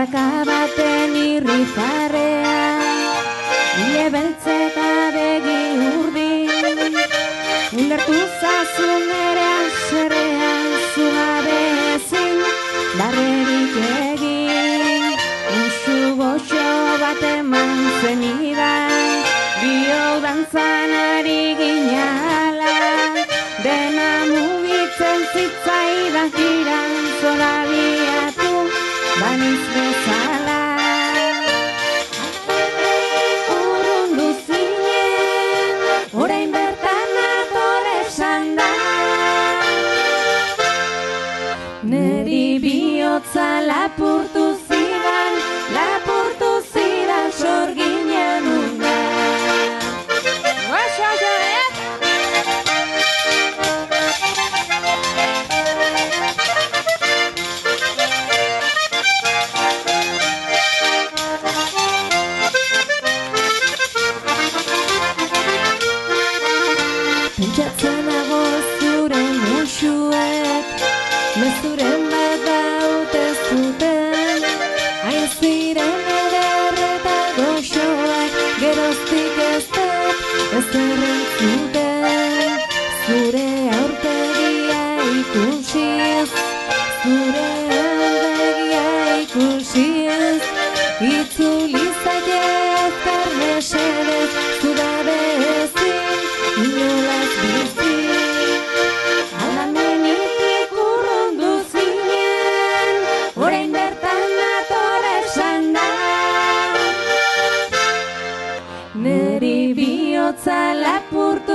Praka baten irrifarrea, ile beltze eta begi urdin, ulertu zazun ere aserean zugabe ezin, darrerik egin, musu goxo bat eman zenidan, bio dantzan ari ginala, dena mugitzen zitzaidan jiran zorabiatu, baniz bezala. Urrundu zinen, orain bertan nator esan da, neri bihotza lapurtu zidan sorginen unda. Pentsatzen nago zure musuek, mezuren bat daute zuten, hain ziren eder eta goxoak, geroztik ez errentzuten, zure aurpegia ikusiz, itzuli zaitez karmesedez, zugabe ezin, inolaz bizi. Aldamenik urrundu zinen, orain bertan nator esan da, neri bihotza lapurtu